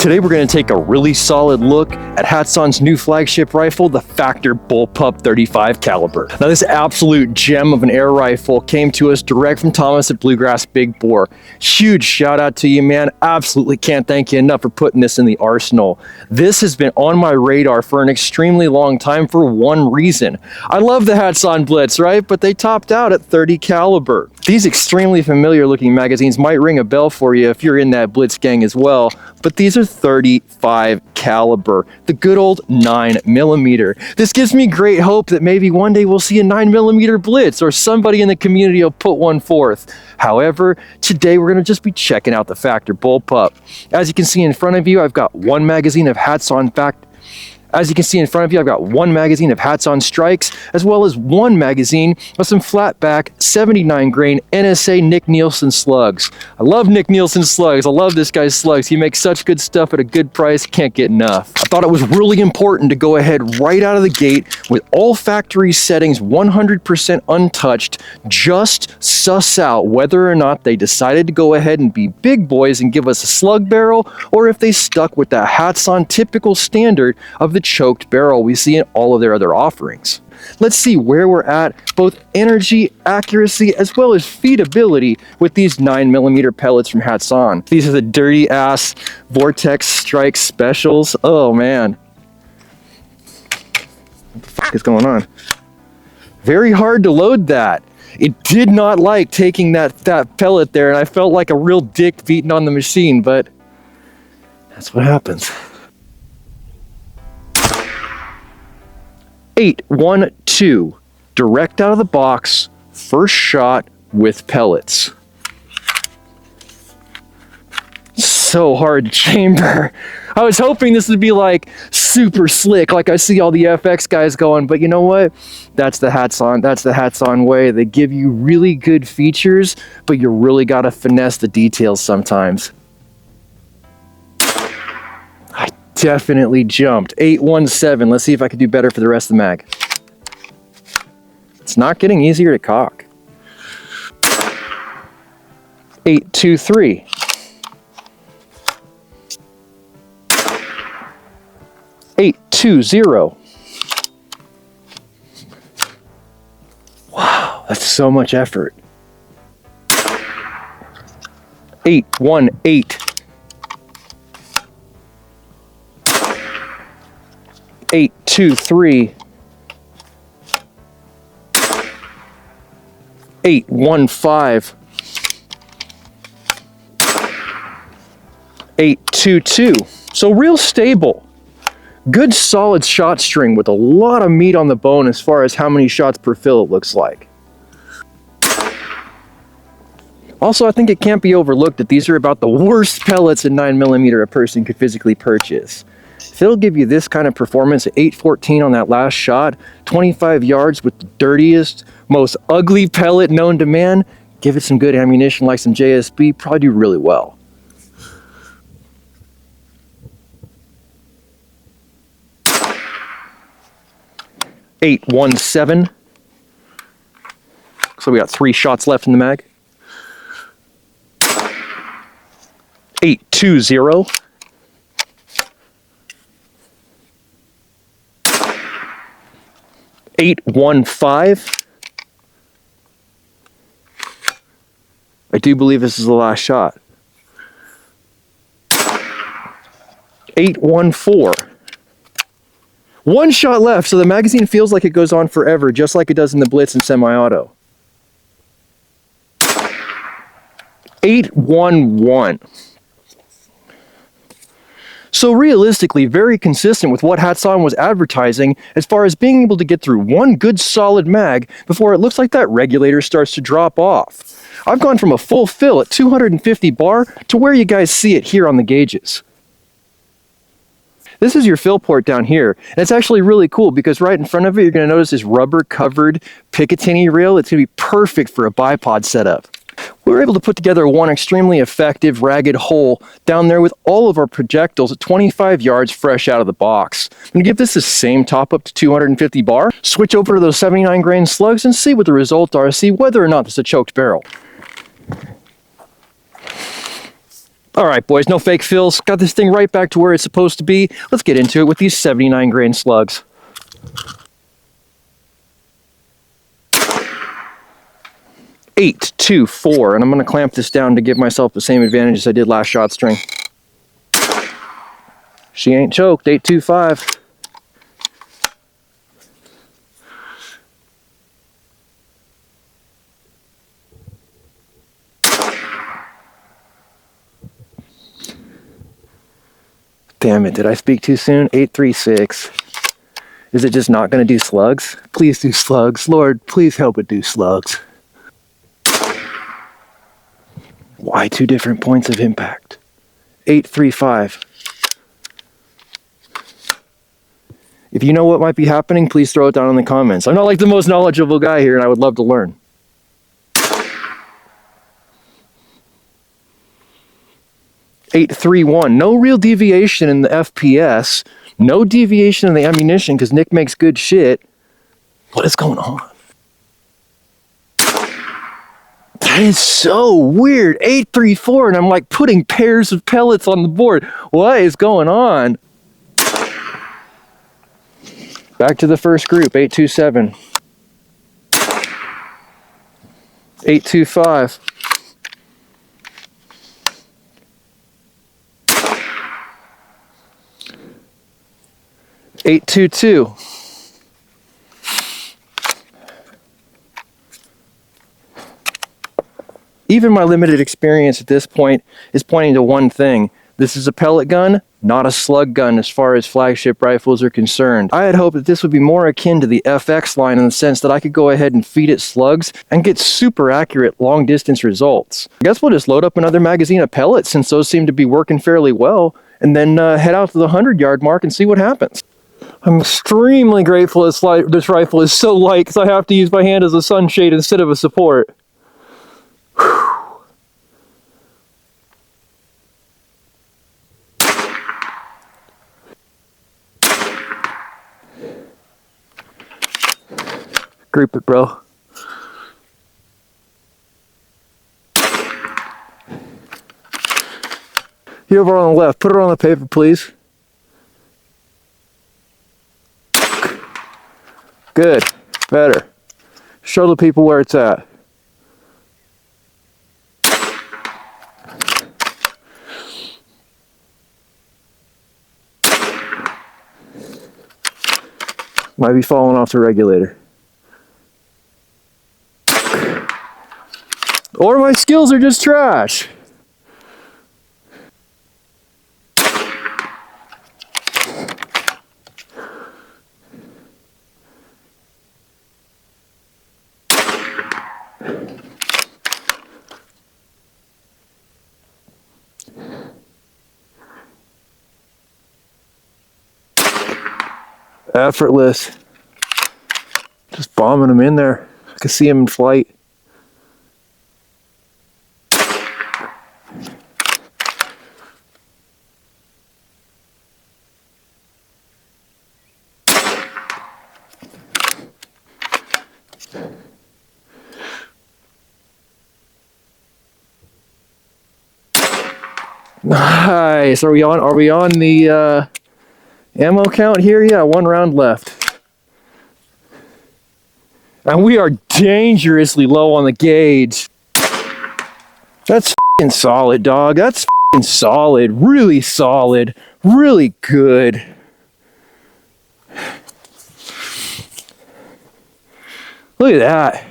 Today we're going to take a really solid look at Hatsan's new flagship rifle, the Factor BULLPUP 35 caliber. Now this absolute gem of an air rifle came to us direct from Thomas at Bluegrass Big Bore. Huge shout out to you, man. Absolutely can't thank you enough for putting this in the arsenal. This has been on my radar for an extremely long time for one reason. I love the Hatsan Blitz, right? But they topped out at 30 caliber. These extremely familiar looking magazines might ring a bell for you if you're in that Blitz gang as well, but these are 35 caliber, the good old 9mm. This gives me great hope that maybe one day we'll see a 9mm Blitz or somebody in the community will put one forth. However, today we're going to just be checking out the Factor BULLPUP. As you can see in front of you, I've got one magazine of Hatsan strikes, as well as one magazine of some flatback 79 grain NSA Nick Nielsen slugs. I love Nick Nielsen slugs. I love this guy's slugs. He makes such good stuff at a good price. Can't get enough. I thought it was really important to go ahead right out of the gate with all factory settings 100% untouched, just suss out whether or not they decided to go ahead and be big boys and give us a slug barrel, or if they stuck with that Hatsan typical standard of the choked barrel we see in all of their other offerings. Let's see where we're at, both energy, accuracy, as well as feedability with these 9mm pellets from Hatsan. These are the dirty ass Vortex Strike Specials. Oh man. What the fuck is going on? Very hard to load that. It did not like taking that pellet there, and I felt like a real dick beating on the machine, but that's what happens. 812, direct out of the box, first shot with pellets. So hard to chamber. I was hoping this would be like super slick, like I see all the FX guys going, but you know what? That's the Hatsan way. They give you really good features, but you really gotta finesse the details sometimes. Definitely jumped. 817. Let's see if I can do better for the rest of the mag. It's not getting easier to cock. 823. 820. Wow, that's so much effort. 818. 823. 815. 822. So real stable. Good solid shot string with a lot of meat on the bone as far as how many shots per fill it looks like. Also, I think it can't be overlooked that these are about the worst pellets in 9mm a person could physically purchase. If it'll give you this kind of performance at 814 on that last shot, 25 yards with the dirtiest, most ugly pellet known to man, give it some good ammunition like some JSB, probably do really well. .817. So we got 3 shots left in the mag. 820. 815. I do believe this is the last shot. 814. 1 shot left, so the magazine feels like it goes on forever, just like it does in the Blitz and semi-auto. 811. So realistically, very consistent with what Hatsan was advertising as far as being able to get through one good solid mag before it looks like that regulator starts to drop off. I've gone from a full fill at 250 bar to where you guys see it here on the gauges. This is your fill port down here, and it's actually really cool because right in front of it, you're going to notice this rubber covered Picatinny rail. It's going to be perfect for a bipod setup. We were able to put together one extremely effective ragged hole down there with all of our projectiles at 25 yards fresh out of the box. I'm going to give this the same top up to 250 bar, switch over to those 79 grain slugs and see what the results are, see whether or not this is a choked barrel. All All right, boys, no fake fills. Got this thing right back to where it's supposed to be. Let's get into it with these 79 grain slugs. Eight, 2, 4, and I'm gonna clamp this down to give myself the same advantage as I did last shot string. She ain't choked, 8, 2, 5. Damn it, did I speak too soon? 8, 3, 6. Is it just not gonna do slugs? Please do slugs. Lord, please help it do slugs. Why 2 different points of impact? 8, 3, 5. If you know what might be happening, please throw it down in the comments. I'm not like the most knowledgeable guy here, and I would love to learn. Eight, 3, 1. No real deviation in the FPS. No deviation in the ammunition because Nick makes good shit. What is going on? That is so weird. 8, 3, 4, and I'm like putting pairs of pellets on the board. What is going on? Back to the first group. 8, 2, 7. 8, 2, 5. 8, 2, 2. Even my limited experience at this point is pointing to one thing. This is a pellet gun, not a slug gun as far as flagship rifles are concerned. I had hoped that this would be more akin to the FX line in the sense that I could go ahead and feed it slugs and get super accurate long distance results. I guess we'll just load up another magazine of pellets since those seem to be working fairly well, and then head out to the 100-yard mark and see what happens. I'm extremely grateful this rifle is so light because I have to use my hand as a sunshade instead of a support. Group it, bro. You over on the left, put it on the paper, please. Good. Better. Show the people where it's at. Might be falling off the regulator. Or my skills are just trash. Effortless. Just bombing them in there. I can see them in flight. Nice. Are we on the ammo count here? Yeah, 1 round left. And we are dangerously low on the gauge. That's f***ing solid, dog. That's f***ing solid. Really solid. Really good. Look at that.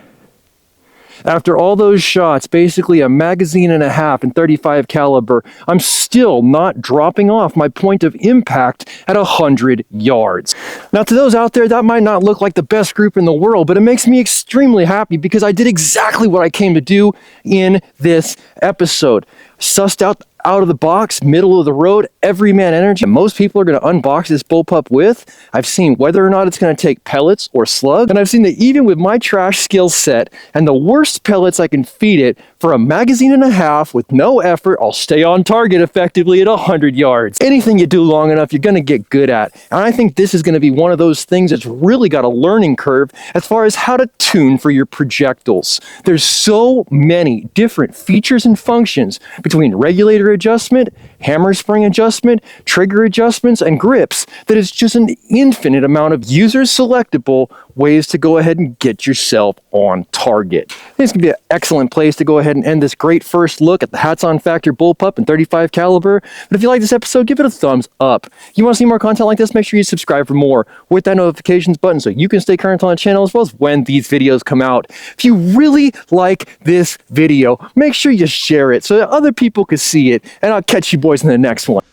After all those shots, basically a magazine and a half in 35 caliber, I'm still not dropping off my point of impact at 100 yards. Now to those out there, that might not look like the best group in the world, but it makes me extremely happy because I did exactly what I came to do in this episode. Sussed out of the box, middle of the road, everyman energy. Most people are going to unbox this bullpup with. I've seen whether or not it's going to take pellets or slugs, and I've seen that even with my trash skill set and the worst pellets I can feed it, For a magazine and a half with no effort, I'll stay on target effectively at 100 yards. Anything you do long enough, you're going to get good at. And I think this is going to be one of those things that's really got a learning curve as far as how to tune for your projectiles. There's so many different features and functions between regulator adjustment, hammer spring adjustment, trigger adjustments, and grips that it's just an infinite amount of user selectable ways to go ahead and get yourself on target. This can be an excellent place to go ahead and end this great first look at the Hatsan Factor Bullpup in 35 caliber. But if you like this episode, give it a thumbs up. If you want to see more content like this, make sure you subscribe for more with that notifications button so you can stay current on the channel as well as when these videos come out. If you really like this video, make sure you share it so that other people can see it, and I'll catch you boys in the next one.